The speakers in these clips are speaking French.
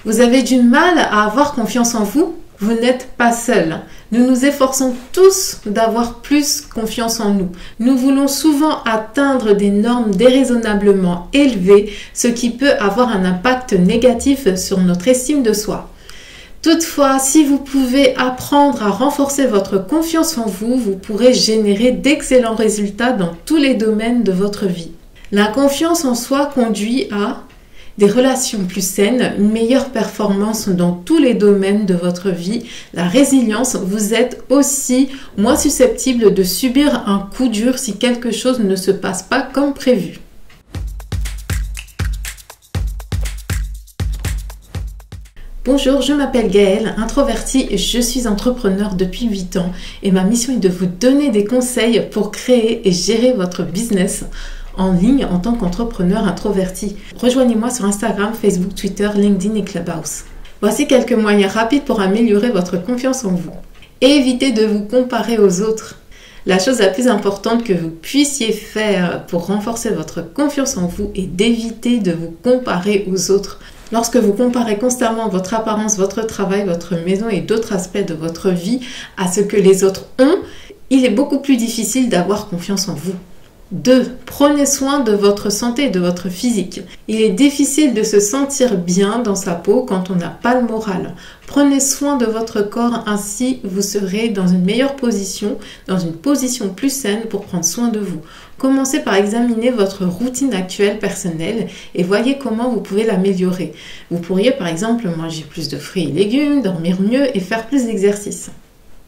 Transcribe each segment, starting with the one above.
Vous avez du mal à avoir confiance en vous? Vous n'êtes pas seul. Nous nous efforçons tous d'avoir plus confiance en nous. Nous voulons souvent atteindre des normes déraisonnablement élevées, ce qui peut avoir un impact négatif sur notre estime de soi. Toutefois, si vous pouvez apprendre à renforcer votre confiance en vous, vous pourrez générer d'excellents résultats dans tous les domaines de votre vie. La confiance en soi conduit à des relations plus saines, une meilleure performance dans tous les domaines de votre vie, la résilience, vous êtes aussi moins susceptible de subir un coup dur si quelque chose ne se passe pas comme prévu. Bonjour, je m'appelle Gaëlle, introvertie et je suis entrepreneur depuis 8 ans et ma mission est de vous donner des conseils pour créer et gérer votre business en ligne en tant qu'entrepreneur introverti. Rejoignez-moi sur Instagram, Facebook, Twitter, LinkedIn et Clubhouse. Voici quelques moyens rapides pour améliorer votre confiance en vous. Évitez de vous comparer aux autres. La chose la plus importante que vous puissiez faire pour renforcer votre confiance en vous est d'éviter de vous comparer aux autres. Lorsque vous comparez constamment votre apparence, votre travail, votre maison et d'autres aspects de votre vie à ce que les autres ont, il est beaucoup plus difficile d'avoir confiance en vous. 2. Prenez soin de votre santé et de votre physique. Il est difficile de se sentir bien dans sa peau quand on n'a pas le moral. Prenez soin de votre corps, ainsi vous serez dans une meilleure position, dans une position plus saine pour prendre soin de vous. Commencez par examiner votre routine actuelle personnelle et voyez comment vous pouvez l'améliorer. Vous pourriez par exemple manger plus de fruits et légumes, dormir mieux et faire plus d'exercice.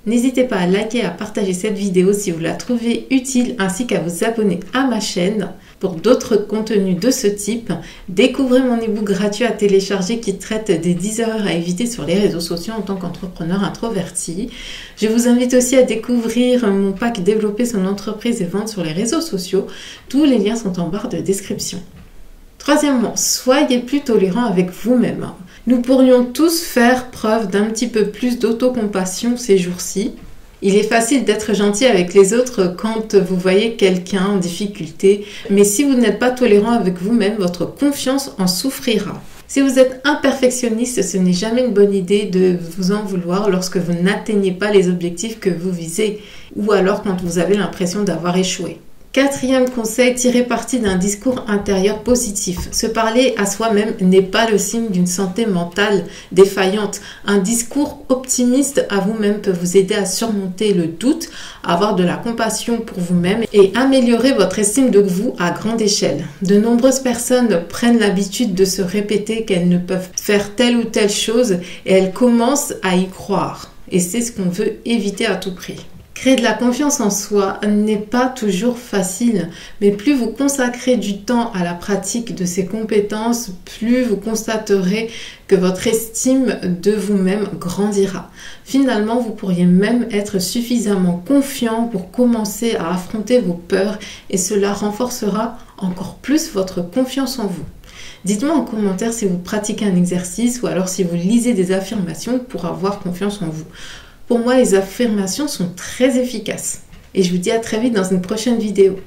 N'hésitez pas à liker et à partager cette vidéo si vous la trouvez utile ainsi qu'à vous abonner à ma chaîne pour d'autres contenus de ce type. Découvrez mon e-book gratuit à télécharger qui traite des 10 erreurs à éviter sur les réseaux sociaux en tant qu'entrepreneur introverti. Je vous invite aussi à découvrir mon pack Développer son entreprise et vendre sur les réseaux sociaux. Tous les liens sont en barre de description. Troisièmement, soyez plus tolérant avec vous-même. Nous pourrions tous faire preuve d'un petit peu plus d'autocompassion ces jours-ci. Il est facile d'être gentil avec les autres quand vous voyez quelqu'un en difficulté, mais si vous n'êtes pas tolérant avec vous-même, votre confiance en souffrira. Si vous êtes un perfectionniste, ce n'est jamais une bonne idée de vous en vouloir lorsque vous n'atteignez pas les objectifs que vous visez, ou alors quand vous avez l'impression d'avoir échoué. Quatrième conseil, tirez parti d'un discours intérieur positif. Se parler à soi-même n'est pas le signe d'une santé mentale défaillante. Un discours optimiste à vous-même peut vous aider à surmonter le doute, à avoir de la compassion pour vous-même et améliorer votre estime de vous à grande échelle. De nombreuses personnes prennent l'habitude de se répéter qu'elles ne peuvent faire telle ou telle chose et elles commencent à y croire. Et c'est ce qu'on veut éviter à tout prix. Créer de la confiance en soi n'est pas toujours facile, mais plus vous consacrez du temps à la pratique de ces compétences, plus vous constaterez que votre estime de vous-même grandira. Finalement, vous pourriez même être suffisamment confiant pour commencer à affronter vos peurs et cela renforcera encore plus votre confiance en vous. Dites-moi en commentaire si vous pratiquez un exercice ou alors si vous lisez des affirmations pour avoir confiance en vous. Pour moi, les affirmations sont très efficaces. Et je vous dis à très vite dans une prochaine vidéo.